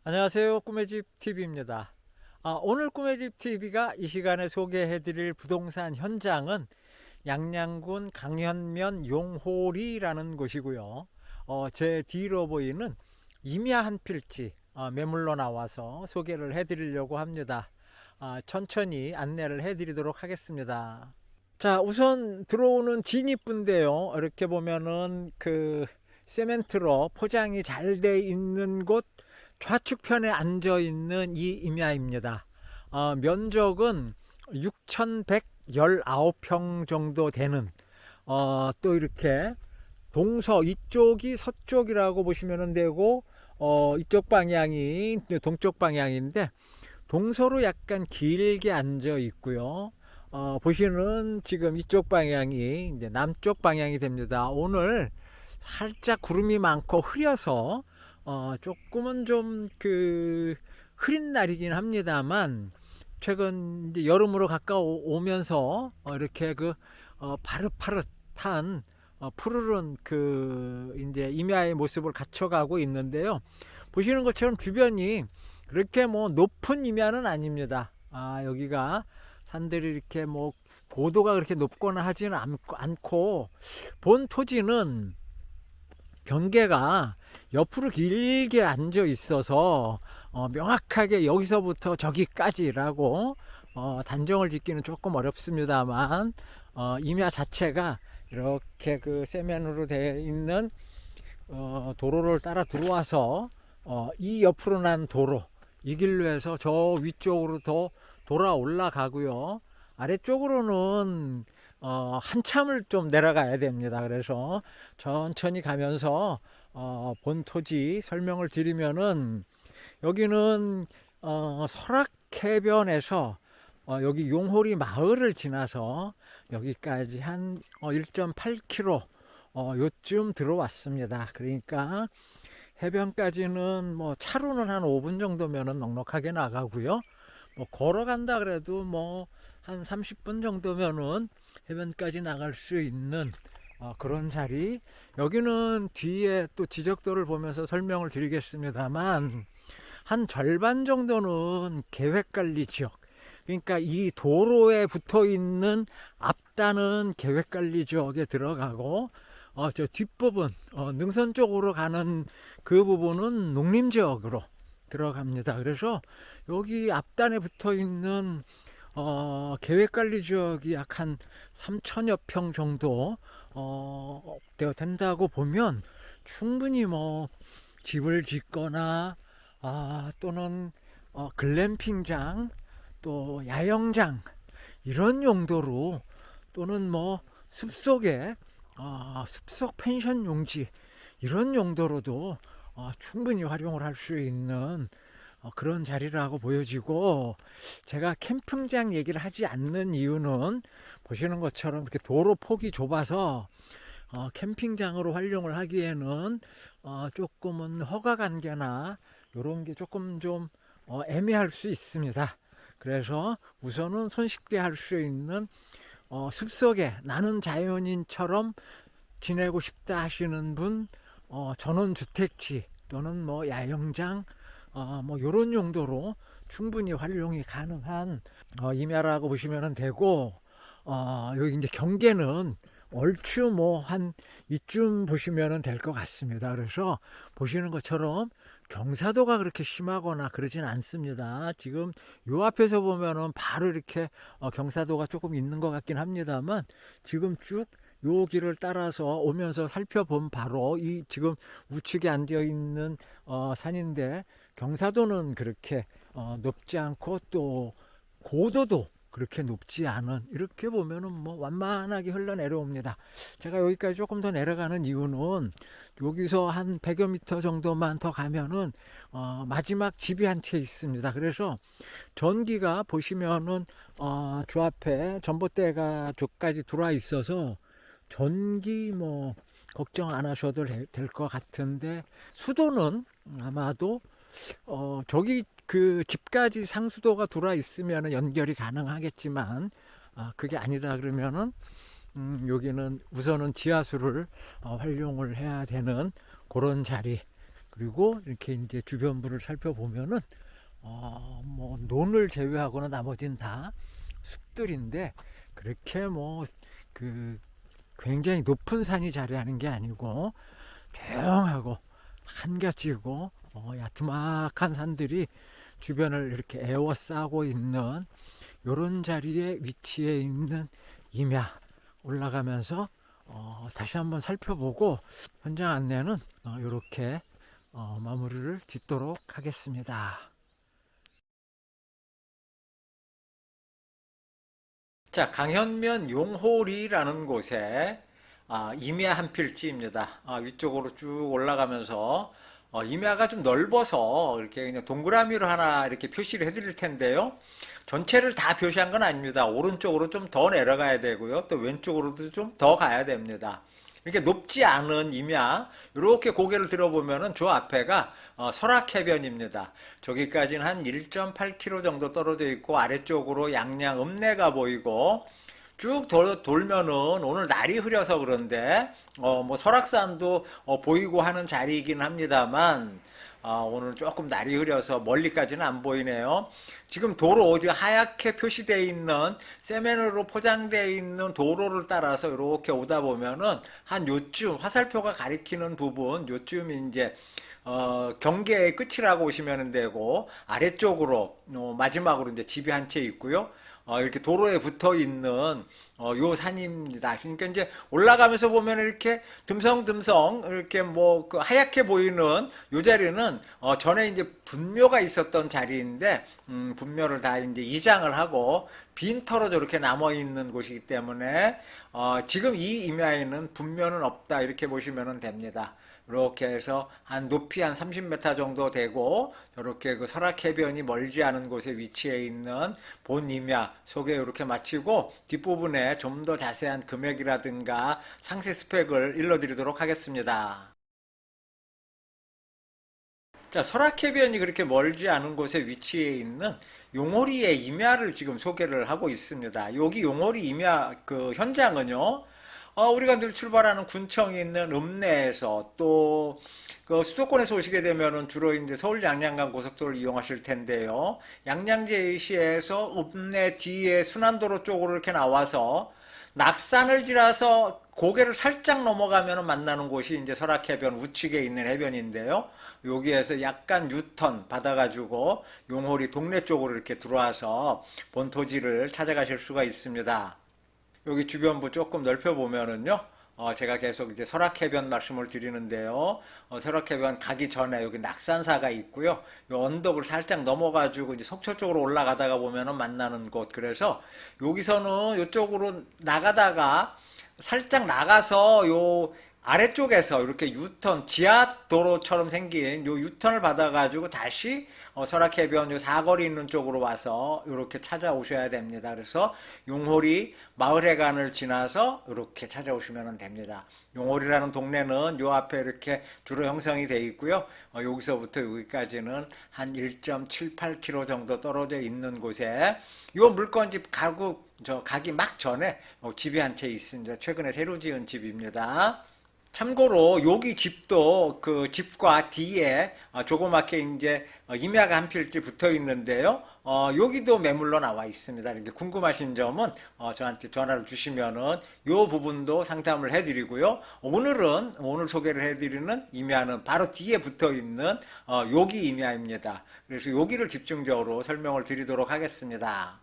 안녕하세요. 꿈의 집 TV입니다. 오늘 꿈의 집 TV가 이 시간에 소개해드릴 부동산 현장은 양양군 강현면 용호리라는 곳이고요. 제 뒤로 보이는 임야 한 필지 매물로 나와서 소개를 해드리려고 합니다. 천천히 안내를 해드리도록 하겠습니다. 자, 우선 들어오는 진입부인데요. 이렇게 보면은 그 세멘트로 포장이 잘 돼 있는 곳 좌측편에 앉아 있는 이 임야입니다. 면적은 6,119평 정도 되는 또 이렇게 동서 이쪽이 서쪽이라고 보시면 되고 이쪽 방향이 동쪽 방향인데 동서로 약간 길게 앉아 있고요. 보시는 지금 이쪽 방향이 이제 남쪽 방향이 됩니다. 오늘 살짝 구름이 많고 흐려서 조금은 좀 그 흐린 날이긴 합니다만 최근 이제 여름으로 가까우면서 이렇게 그 파릇파릇한 푸르른 그 이제 임야의 모습을 갖춰가고 있는데요. 보시는 것처럼 주변이 그렇게 뭐 높은 임야는 아닙니다. 여기가 산들이 이렇게 뭐 고도가 그렇게 높거나 하지는 않고 본 토지는 경계가 옆으로 길게 앉아 있어서 명확하게 여기서부터 저기까지라고 단정을 짓기는 조금 어렵습니다만 임야 자체가 이렇게 그 세면으로 되어 있는 도로를 따라 들어와서 이 옆으로 난 도로 이 길로 해서 저 위쪽으로 더 돌아 올라가고요. 아래쪽으로는 한참을 좀 내려가야 됩니다. 그래서 천천히 가면서 본 토지 설명을 드리면은 여기는 설악해변에서 여기 용호리 마을을 지나서 여기까지 한 1.8km 요쯤 들어왔습니다. 그러니까 해변까지는 뭐 차로는 한 5분 정도면은 넉넉하게 나가고요. 뭐 걸어간다 그래도 뭐 한 30분 정도면은 해변까지 나갈 수 있는 그런 자리. 여기는 뒤에 또 지적도를 보면서 설명을 드리겠습니다만 한 절반 정도는 계획관리 지역, 그러니까 이 도로에 붙어 있는 앞단은 계획관리 지역에 들어가고 저 뒷부분 능선 쪽으로 가는 그 부분은 농림지역으로 들어갑니다. 그래서 여기 앞단에 붙어 있는 계획관리 지역이 약 한 3천여 평 정도 되어 된다고 보면 충분히 뭐 집을 짓거나 또는 글램핑장 또 야영장 이런 용도로 또는 뭐 숲속에 숲속 펜션 용지 이런 용도로도 충분히 활용을 할 수 있는 그런 자리라고 보여지고, 제가 캠핑장 얘기를 하지 않는 이유는 보시는 것처럼 이렇게 도로 폭이 좁아서 캠핑장으로 활용을 하기에는 조금은 허가 관계나 이런 게 조금 좀 애매할 수 있습니다. 그래서 우선은 손쉽게 할 수 있는 숲속에 나는 자연인처럼 지내고 싶다 하시는 분, 전원주택지 또는 뭐 야영장 뭐 이런 용도로 충분히 활용이 가능한 임야라고 보시면 되고, 여기 이제 경계는 얼추 뭐 한 이쯤 보시면 될 것 같습니다. 그래서 보시는 것처럼 경사도가 그렇게 심하거나 그러진 않습니다. 지금 요 앞에서 보면은 바로 이렇게 경사도가 조금 있는 것 같긴 합니다만, 지금 쭉 요 길을 따라서 오면서 살펴본 바로 이 지금 우측에 앉아 있는 산인데, 경사도는 그렇게 높지 않고 또 고도도 그렇게 높지 않은, 이렇게 보면은 뭐 완만하게 흘러내려옵니다. 제가 여기까지 조금 더 내려가는 이유는 여기서 한 100여 미터 정도만 더 가면은 마지막 집이 한 채 있습니다. 그래서 전기가 보시면은 저 앞에 전봇대가 저까지 들어와 있어서 전기 뭐 걱정 안 하셔도 될 것 같은데, 수도는 아마도 저기 그 집까지 상수도가 들어와 있으면 연결이 가능하겠지만 그게 아니다 그러면은 여기는 우선은 지하수를 활용을 해야 되는 그런 자리. 그리고 이렇게 이제 주변부를 살펴보면은 뭐 논을 제외하고는 나머지는 다 숲들인데 그렇게 뭐 그 굉장히 높은 산이 자리하는 게 아니고 조용하고 한겹지고 야트막한 산들이 주변을 이렇게 에워싸고 있는 요런 자리에 위치해 있는 임야 올라가면서 다시 한번 살펴보고 현장 안내는 이렇게 마무리를 짓도록 하겠습니다. 자, 강현면 용호리라는 곳에 임야 한 필지입니다. 위쪽으로 쭉 올라가면서 임야가 좀 넓어서 이렇게 그냥 동그라미로 하나 이렇게 표시를 해드릴 텐데요. 전체를 다 표시한 건 아닙니다. 오른쪽으로 좀 더 내려가야 되고요. 또 왼쪽으로도 좀 더 가야 됩니다. 이렇게 높지 않은 임야 이렇게 고개를 들어보면은 저 앞에가 설악해변입니다. 저기까지는 한 1.8km 정도 떨어져 있고 아래쪽으로 양양 읍내가 보이고 쭉 돌면은 오늘 날이 흐려서 그런데 뭐 설악산도 보이고 하는 자리이긴 합니다만 오늘 조금 날이 흐려서 멀리까지는 안 보이네요. 지금 도로 어디 하얗게 표시되어 있는 세면으로 포장되어 있는 도로를 따라서 이렇게 오다 보면은 한 요쯤 화살표가 가리키는 부분 요쯤이 이제 경계의 끝이라고 보시면 되고 아래쪽으로 마지막으로 이제 집이 한 채 있고요. 이렇게 도로에 붙어 있는 요 산입니다. 그러니까 이제 올라가면서 보면 이렇게 듬성듬성 이렇게 뭐 그 하얗게 보이는 요 자리는 전에 이제 분묘가 있었던 자리인데 분묘를 다 이제 이장을 하고 빈터로 저렇게 남아 있는 곳이기 때문에 지금 이 임야에는 분묘는 없다 이렇게 보시면 됩니다. 이렇게 해서 한 높이 한 30m 정도 되고 이렇게 그 설악해변이 멀지 않은 곳에 위치해 있는 본 임야 소개 이렇게 마치고 뒷부분에 좀 더 자세한 금액이라든가 상세 스펙을 일러드리도록 하겠습니다. 자, 설악해변이 그렇게 멀지 않은 곳에 위치해 있는 용호리의 임야를 지금 소개를 하고 있습니다. 여기 용호리 임야 그 현장은요. 우리가 늘 출발하는 군청이 있는 읍내에서 또 그 수도권에서 오시게 되면은 주로 이제 서울 양양간 고속도로를 이용하실 텐데요. 양양제시에서 읍내 뒤에 순환도로 쪽으로 이렇게 나와서 낙산을 지나서 고개를 살짝 넘어가면 만나는 곳이 이제 설악해변 우측에 있는 해변인데요. 여기에서 약간 유턴 받아가지고 용호리 동네 쪽으로 이렇게 들어와서 본토지를 찾아가실 수가 있습니다. 여기 주변부 조금 넓혀보면은요, 제가 계속 이제 설악해변 말씀을 드리는데요. 설악해변 가기 전에 여기 낙산사가 있고요. 요 언덕을 살짝 넘어가지고 이제 속초 쪽으로 올라가다가 보면은 만나는 곳. 그래서 여기서는 이쪽으로 나가다가 살짝 나가서 요 아래쪽에서 이렇게 유턴, 지하도로처럼 생긴 요 유턴을 받아가지고 다시 설악해변 요 사거리 있는 쪽으로 와서 이렇게 찾아오셔야 됩니다. 그래서 용호리 마을회관을 지나서 이렇게 찾아오시면 됩니다. 용호리라는 동네는 요 앞에 이렇게 주로 형성이 되어 있고요. 여기서부터 여기까지는 한 1.78km 정도 떨어져 있는 곳에 요 물건집 가기 막 전에 집이 한 채 있습니다. 최근에 새로 지은 집입니다. 참고로 여기 집도 그 집과 뒤에 조그맣게 이제 임야가 한 필지 붙어 있는데요. 여기도 매물로 나와 있습니다. 이렇게 궁금하신 점은 저한테 전화를 주시면은 요 부분도 상담을 해드리고요. 오늘 소개를 해드리는 임야는 바로 뒤에 붙어 있는 여기 임야입니다. 그래서 여기를 집중적으로 설명을 드리도록 하겠습니다.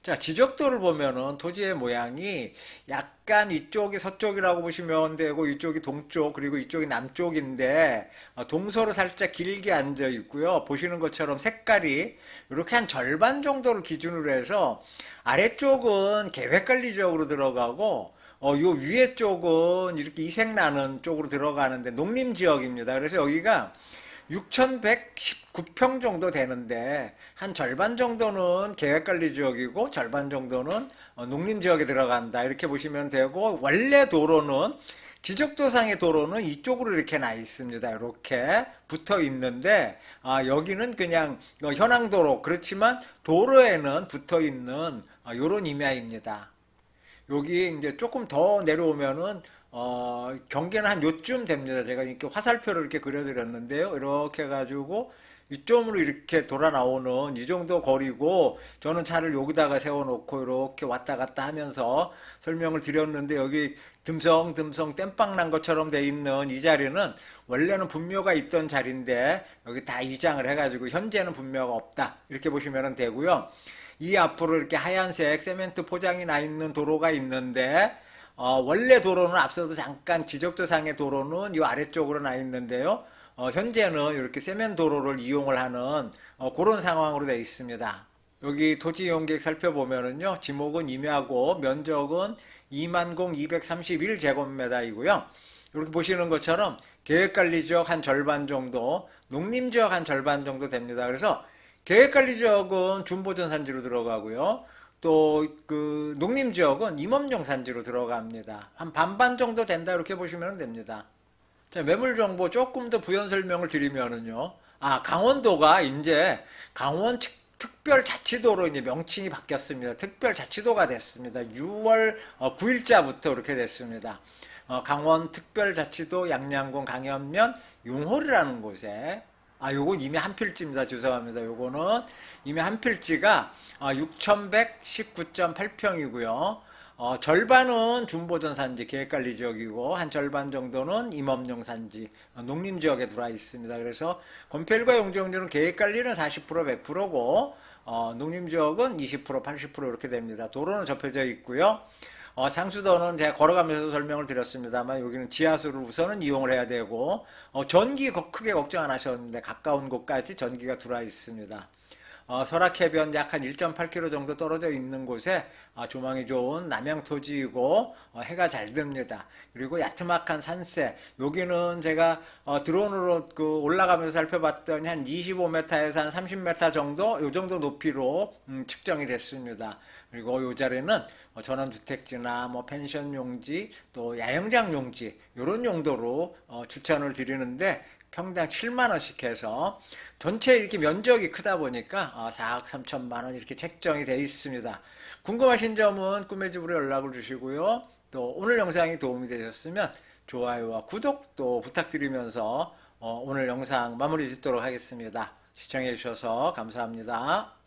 자, 지적도를 보면은 토지의 모양이 약간 이쪽이 서쪽이라고 보시면 되고 이쪽이 동쪽 그리고 이쪽이 남쪽인데 동서로 살짝 길게 앉아 있고요. 보시는 것처럼 색깔이 이렇게 한 절반 정도를 기준으로 해서 아래쪽은 계획관리지역으로 들어가고 요 위에 쪽은 이렇게 이색 나는 쪽으로 들어가는데 농림지역입니다. 그래서 여기가 6,119평 정도 되는데 한 절반 정도는 계획관리지역이고 절반 정도는 농림지역에 들어간다 이렇게 보시면 되고 원래 도로는 지적도상의 도로는 이쪽으로 이렇게 나 있습니다. 이렇게 붙어 있는데 여기는 그냥 현황도로 그렇지만 도로에는 붙어 있는 이런 임야입니다. 여기 이제 조금 더 내려오면은 경계는 한 요쯤 됩니다. 제가 이렇게 화살표를 이렇게 그려드렸는데요. 이렇게 해가지고 이쪽으로 이렇게 돌아 나오는 이 정도 거리고, 저는 차를 여기다가 세워놓고 이렇게 왔다 갔다 하면서 설명을 드렸는데, 여기 듬성듬성 땜빵 난 것처럼 돼 있는 이 자리는 원래는 분묘가 있던 자리인데 여기 다 이장을 해가지고 현재는 분묘가 없다, 이렇게 보시면 되고요. 이 앞으로 이렇게 하얀색 세멘트 포장이 나 있는 도로가 있는데, 원래 도로는 앞서도 잠깐 지적도상의 도로는 이 아래쪽으로 나 있는데요. 현재는 이렇게 세면 도로를 이용을 하는 그런 상황으로 되어 있습니다. 여기 토지 이용 계획 살펴보면은요, 지목은 임야고 면적은 20,231제곱미터이고요. 이렇게 보시는 것처럼 계획관리지역 한 절반 정도, 농림지역 한 절반 정도 됩니다. 그래서 계획관리지역은 준보전산지로 들어가고요. 또 그 농림지역은 임업용산지로 들어갑니다. 한 반반 정도 된다, 이렇게 보시면 됩니다. 자, 매물 정보 조금 더 부연 설명을 드리면은요. 강원도가 이제 특별자치도로 이제 명칭이 바뀌었습니다. 특별자치도가 됐습니다. 6월 9일자부터 이렇게 됐습니다. 강원 특별자치도 양양군 강연면 용홀이라는 곳에, 요건 이미 한 필지입니다. 죄송합니다. 요거는 이미 한 필지가 6,119.8평이고요. 절반은 준보전산지 계획관리지역이고 한 절반 정도는 임업용산지 농림지역에 들어와 있습니다. 그래서 건폐율과 용적률은 계획관리는 40% 100%고 농림지역은 20% 80% 이렇게 됩니다. 도로는 접혀져 있고요. 상수도는 제가 걸어가면서 설명을 드렸습니다만 여기는 지하수를 우선은 이용을 해야 되고, 전기 크게 걱정 안 하셨는데 가까운 곳까지 전기가 들어와 있습니다. 설악해변 약 한 1.8km 정도 떨어져 있는 곳에 조망이 좋은 남양토지이고 해가 잘 듭니다. 그리고 야트막한 산세, 여기는 제가 드론으로 올라가면서 살펴봤더니 한 25m에서 한 30m 정도, 요 정도 높이로 측정이 됐습니다. 그리고 이 자리는 전원주택지나 뭐 펜션 용지, 또 야영장 용지, 이런 용도로 추천을 드리는데, 평당 7만 원씩 해서 전체 이렇게 면적이 크다 보니까 4억 3천만 원 이렇게 책정이 되어 있습니다. 궁금하신 점은 꿈의 집으로 연락을 주시고요. 또 오늘 영상이 도움이 되셨으면 좋아요와 구독 또 부탁드리면서 오늘 영상 마무리 짓도록 하겠습니다. 시청해 주셔서 감사합니다.